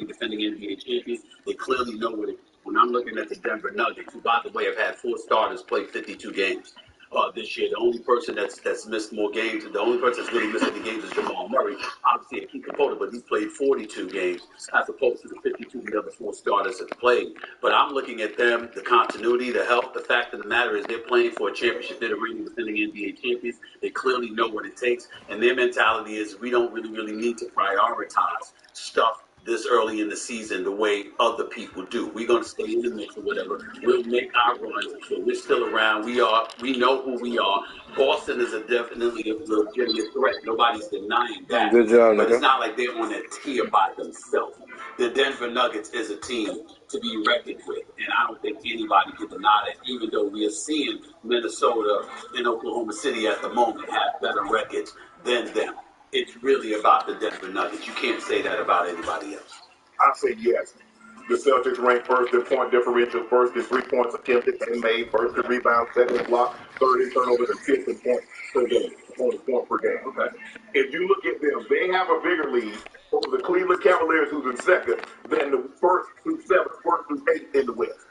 defending NBA champions. They clearly know what it. When I'm looking at the Denver Nuggets, who, by the way, have had 4 starters play 52 games this year. The only person that's missed more games, the only person that's really missed any games is Jamal Murray. Obviously, a key component, but he's played 42 games as opposed to the 52 the other 4 starters have played. But I'm looking at them, the continuity, the health. The fact of the matter is they're playing for a championship. They're the reigning defending NBA champions. They clearly know what it takes, and their mentality is we don't really need to prioritize stuff this early in the season the way other people do. We're going to stay in the mix or whatever. We'll make our runs. So we're still around. We know who we are. Boston is definitely a legitimate threat. Nobody's denying that. Good job, but it's not like they're on a tier by themselves. The Denver Nuggets is a team to be reckoned with, and I don't think anybody can deny that, even though we are seeing Minnesota and Oklahoma City at the moment have better records than them. It's really about the Denver Nuggets. You can't say that about anybody else. I say yes. The Celtics rank first in point differential, first in 3 points attempted and made, first in rebounds, second in block, third in turnovers, and fifth in points per game, point per game. Okay. If you look at them, they have a bigger lead over the Cleveland Cavaliers, who's in second, than the first through 7th, first through 8th in the West.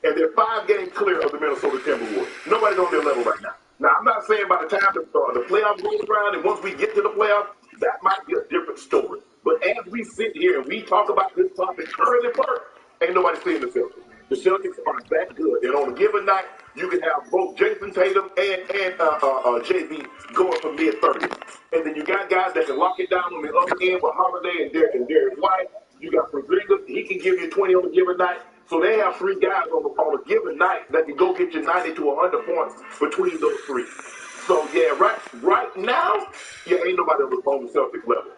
And they're 5 games clear of the Minnesota Timberwolves. Nobody's on their level right now. Now, I'm not saying by the time the playoffs roll around and once we get to the playoffs, that might be a different story. But as we sit here and we talk about this topic currently first, ain't nobody seeing the Celtics. The Celtics are that good. And on a given night, you can have both Jason Tatum and JB going for mid-30s. And then you got guys that can lock it down on the other end with Holiday and Derek White. You got Porzingis. He can give you 20 on a given night. So they have 3 guys on a given night that can go get you 90 to 100 points between those 3. So, yeah, right now, ain't nobody on the Celtics level.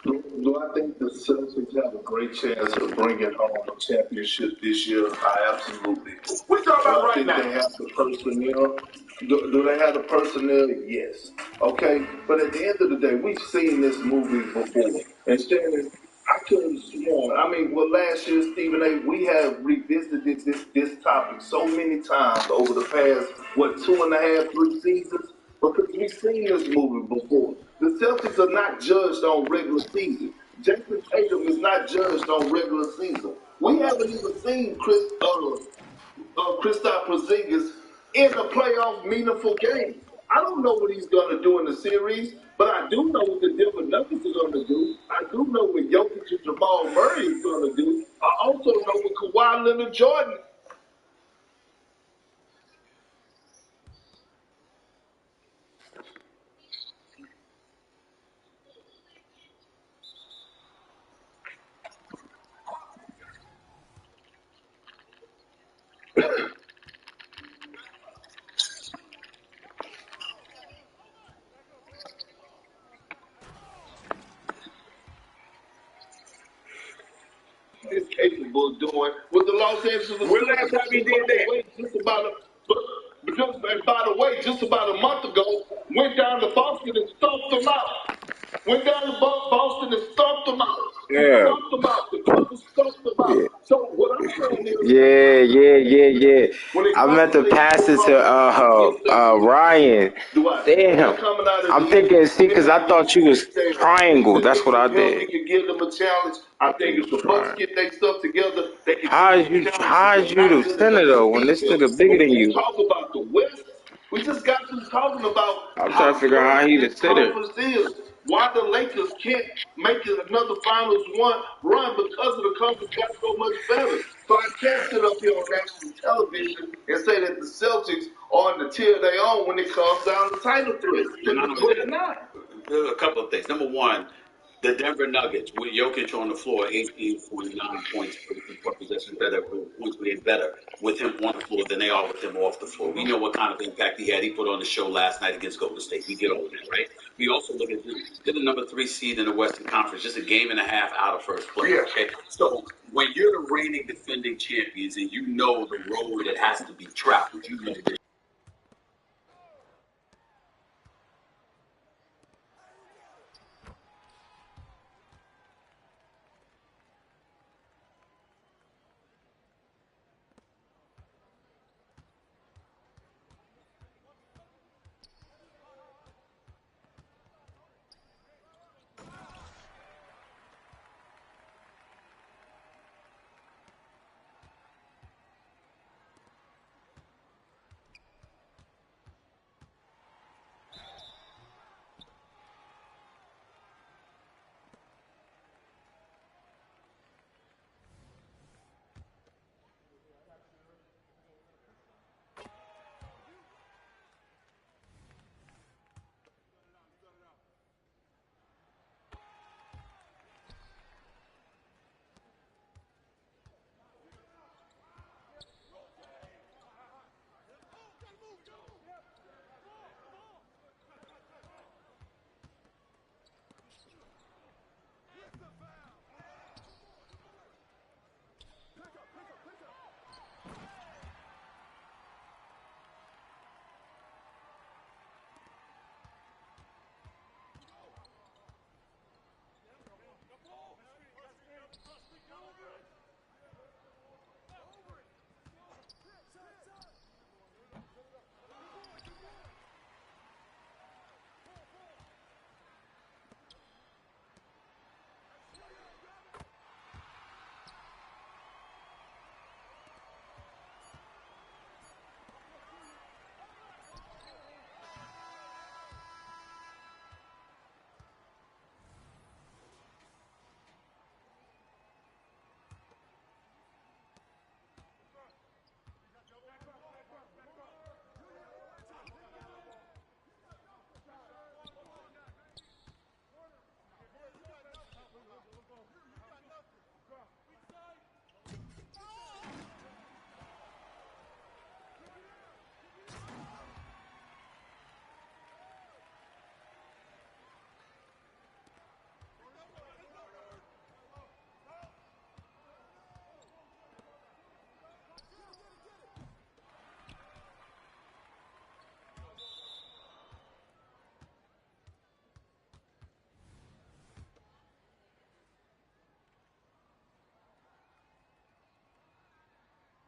Do I think the Celtics have a great chance of bringing home a championship this year? I absolutely. We're talking about right now. Do they have the personnel? Do they have the personnel? Yes. Okay, but at the end of the day, we've seen this movie before. And Shannon, I could have sworn. I mean, last year, Stephen A., we have revisited this topic so many times over the past, 2.5, 3 seasons? Because we've seen this movie before. The Celtics are not judged on regular season. Jason Tatum is not judged on regular season. We haven't even seen Kristaps Porzingis in a playoff meaningful game. I don't know what he's going to do in the series, but I do know what the Denver Nuggets are going to do. I do know what Jokic and Jamal Murray is going to do. I also know what Kawhi Leonard Jordan. Is capable of doing with the Los Angeles. When last time he did that? Just by the way, just about a month ago, went down to Boston and stomped them out. Went down to Boston and stomped them out. Yeah. Stomped them out. The Clippers stomped them out. Yeah. So what I'm saying is, Yeah. I meant to pass it to Ryan. Damn. I'm thinking, see, because I thought you was triangle. That's what I did. You can give them a challenge. I think if the Bucks get their stuff together, they can. How's you the center though when this nigga bigger than you? Talk about the West. We just got to talking about. I'm trying to figure out how he the center. Why the Lakers can't make it another finals run because of the conference got so much better. So I can't sit up here on national television and say that the Celtics are on the tier they own when it comes down to title threat. They're not. A couple of things. Number one, the Denver Nuggets with Jokic on the floor, 18, 49 points per possession, points better with him on the floor than they are with him off the floor. We know what kind of impact he had. He put on the show last night against Golden State. We get all that, right? We also look at they're the number 3 seed in the Western Conference, just a game and a half out of first place. Okay, so when you're the reigning defending champions and you know the road that has to be traveled, you know this.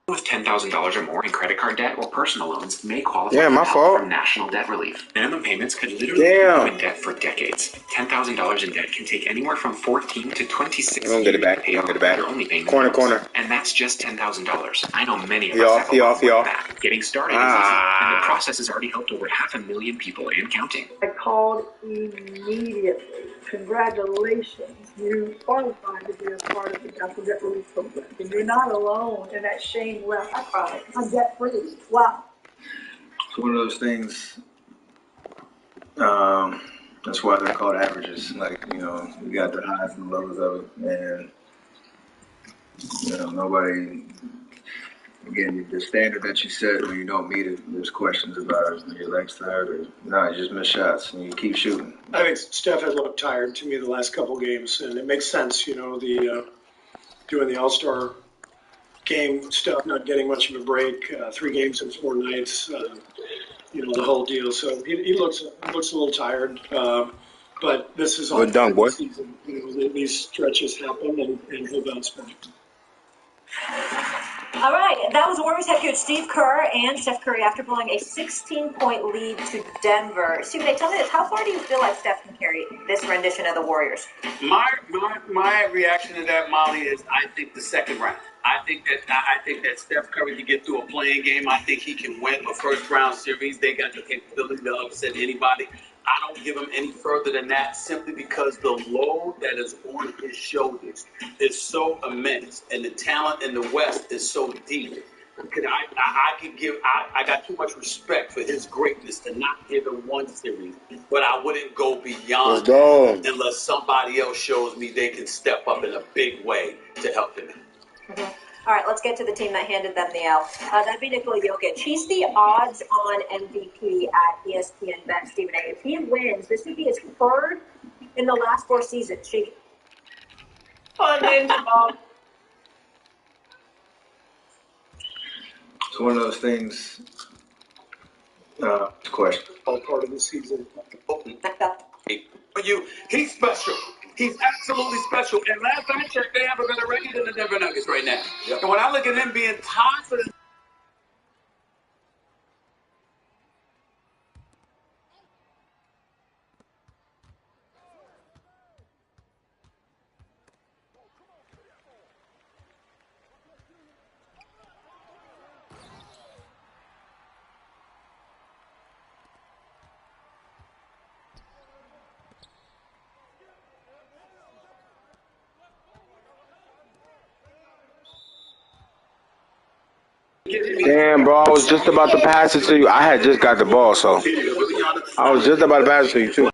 with $10,000 or more in credit card debt or personal loans may qualify for help from National Debt Relief. Minimum payments could literally keep you in debt for decades. $10,000 in debt can take anywhere from 14 to 26 years to pay off your only payment. Corner. And that's just $10,000. I know many of us have a lot more than that. Getting started is easy, and the process has already helped over 500,000 people and counting. I called immediately. Congratulations, you qualified to be a part of the National Debt Relief Program. And you're not alone, and that shame left. I cried. I'm debt free. Wow. It's one of those things, that's why they're called averages. Like, you know, you got the highs and lows of it, and, you know, nobody, again, the standard that you set when you don't meet it, there's questions about it. Your legs tired, or no, you just miss shots and you keep shooting. I think Steph has looked tired to me the last couple of games, and it makes sense, you know, the doing the All-Star game stuff, not getting much of a break, 3 games in 4 nights, you know, the whole deal. So he looks a little tired, but this is all part of the season. You know, these stretches happen, and he'll bounce back. All right, that was Warriors head coach Steve Kerr and Steph Curry after blowing a 16-point lead to Denver. Stephen A., tell me this, how far do you feel like Steph can carry this rendition of the Warriors? My reaction to that, Molly, is I think the second round. I think that Steph Curry can get through a playing game. I think he can win a first-round series. They got the capability to upset anybody. I don't give him any further than that simply because the load that is on his shoulders is so immense, and the talent in the West is so deep. I got too much respect for his greatness to not give him one series, but I wouldn't go beyond unless somebody else shows me they can step up in a big way to help him. Mm-hmm. All right, let's get to the team that handed them the L. That'd be Nikola Jokic. He's the odds-on MVP at ESPN Bet, Stephen A. If he wins, this would be his 3rd in the last 4 seasons. It's one of those things, question. All part of the season. He's special. He's absolutely special. And last I checked, they have a better record than the Denver Nuggets right now. Yep. And when I look at them being tied for the Damn, bro, I was just about to pass it to you. I had just got the ball, so I was just about to pass it to you, too.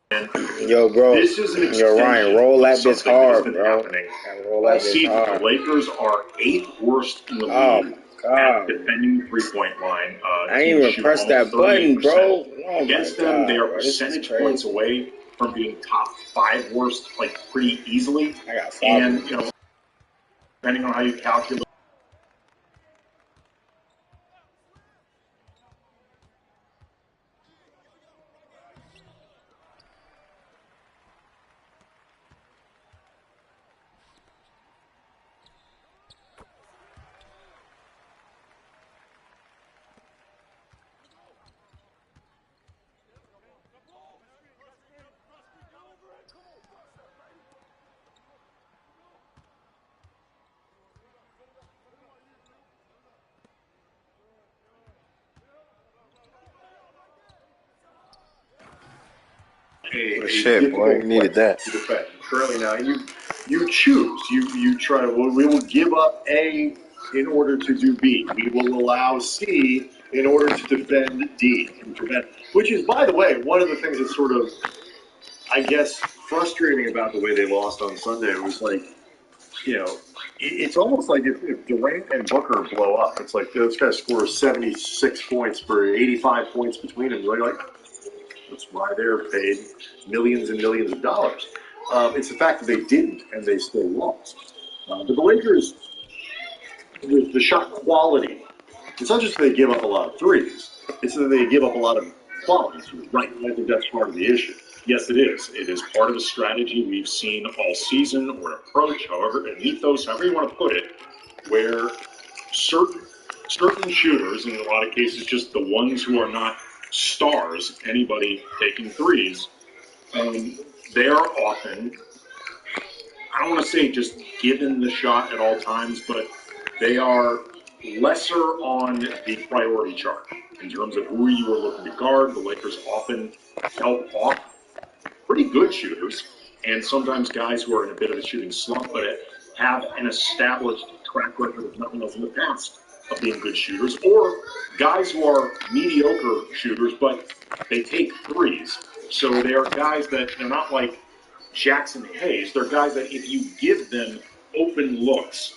And Yo, bro. this is an extension Yo, Ryan, roll that bitch something hard, that's been bro. happening Roll all that bitch season. hard. The Lakers are 8th worst in the Oh, league my at God. defending three-point line. I ain't even pressed that button, bro. Oh, Against my them, God, they are bro. This is percentage crazy. points away from being top 5 worst, like, pretty easily. I got 5. And, you know, depending on how you calculate. Shit, boy, you needed that. To defend. Currently now, you choose. You try. Well, we will give up A in order to do B. We will allow C in order to defend D. Which is, by the way, one of the things that's sort of, I guess, frustrating about the way they lost on Sunday. It was like, you know, it's almost like if Durant and Booker blow up, it's like those guys score 76 points for 85 points between them. You're like, that's why they're paid millions and millions of dollars. It's the fact that they didn't and they still lost. But the Lakers, the shot quality, it's not just that they give up a lot of threes, it's that they give up a lot of quality threes. Right, I think that's part of the issue. Yes, it is. It is part of a strategy we've seen all season, or an approach, however, an ethos, however you want to put it, where certain shooters, in a lot of cases just the ones who are not stars, anybody taking threes, they are often, I don't want to say just given the shot at all times, but they are lesser on the priority chart in terms of who you are looking to guard. The Lakers often help off pretty good shooters, and sometimes guys who are in a bit of a shooting slump, but have an established track record of nothing else in the past of being good shooters, or guys who are mediocre shooters, but they take threes. So they are guys that they're not like Jackson Hayes. They're guys that if you give them open looks,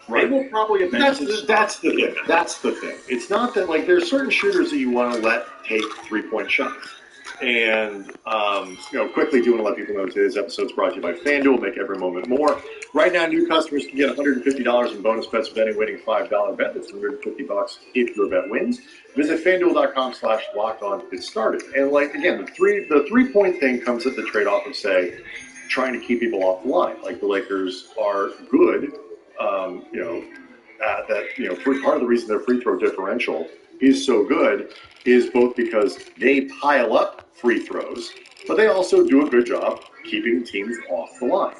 they will probably eventually. That's the thing. That's the thing. It's not that, like, there's certain shooters that you want to let take 3-point shots. And, quickly do want to let people know today's episode is brought to you by FanDuel. Make every moment more. Right now, new customers can get $150 in bonus bets with any winning $5 bet. That's $150 if your bet wins. Visit FanDuel.com/locked-on to get started. And, like, again, the 3-point thing comes at the trade-off of, say, trying to keep people off the line. Like, the Lakers are good, part of the reason their free throw differential is so good is both because they pile up free throws, but they also do a good job keeping teams off the line.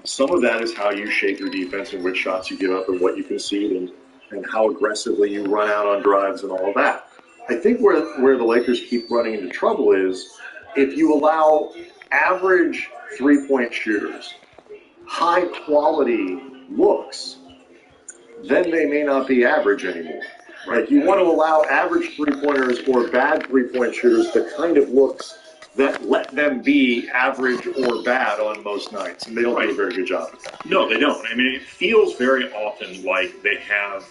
Some of that is how you shape your defense and which shots you give up and what you concede and how aggressively you run out on drives and all of that. I think where the Lakers keep running into trouble is if you allow average 3-point shooters high quality looks, then they may not be average anymore. Like, you want to allow average three-pointers or bad three-point shooters the kind of looks that let them be average or bad on most nights, and they don't do a very good job. No, they don't. I mean, it feels very often like they have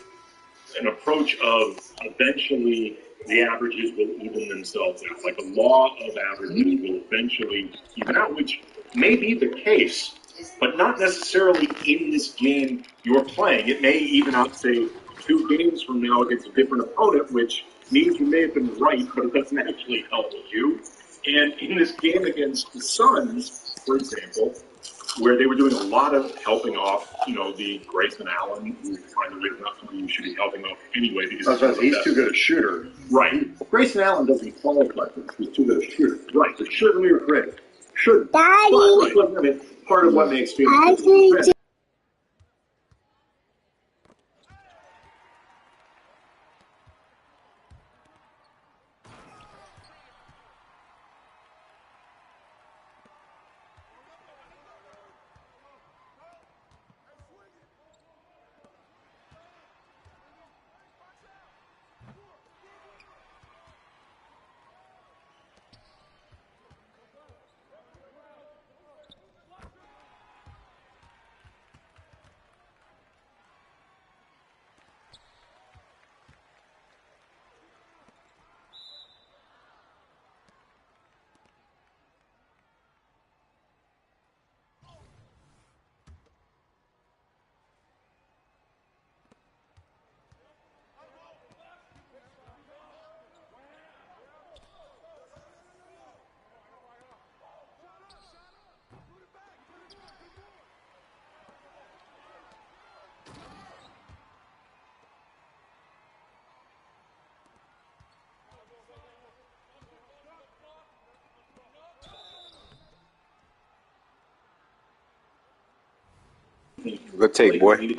an approach of eventually the averages will even themselves out. Like, a law of averages will eventually even out, which may be the case, but not necessarily in this game you're playing. It may even out, say, 2 games from now against a different opponent, which means you may have been right, but it doesn't actually help you. And in this game against the Suns, for example, where they were doing a lot of helping off, the Grayson Allen, who, by the way, is not somebody you should be helping off anyway because he's too good a shooter. Right. Grayson Allen doesn't qualify for this. He's too good a shooter. Right. But certainly are great. Should. Daddy. But, I mean, part of what makes teams. Good take, boy.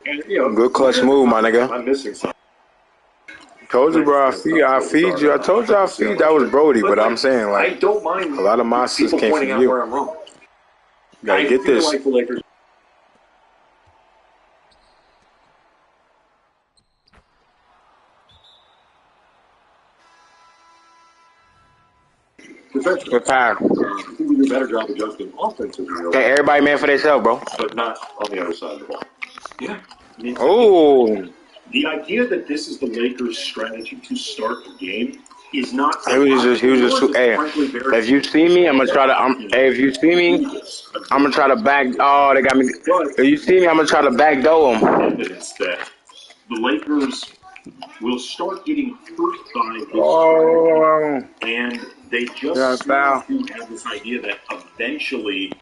Good clutch move, my nigga. I'm missing something. Told you, bro. I feed you. I told you I feed. That was Brody, but I'm saying like I don't mind a lot of my assists came from you. where I'm wrong. Gotta get this. Like the Lakers. Good pass. I think we do a better job adjusting offensively. Okay, everybody man for themselves, bro. But not on the other side of the ball. Yeah. Oh. The idea that this is the Lakers' strategy to start the game is not. He was just. Hey, if you see me, I'm gonna try to. Hey, if you see me, I'm gonna try to back. Oh, they got me. If you see me, I'm gonna try to backdoor them. Evidence that the Lakers will start getting hurt by this. Oh. And they just foul. have this idea that eventually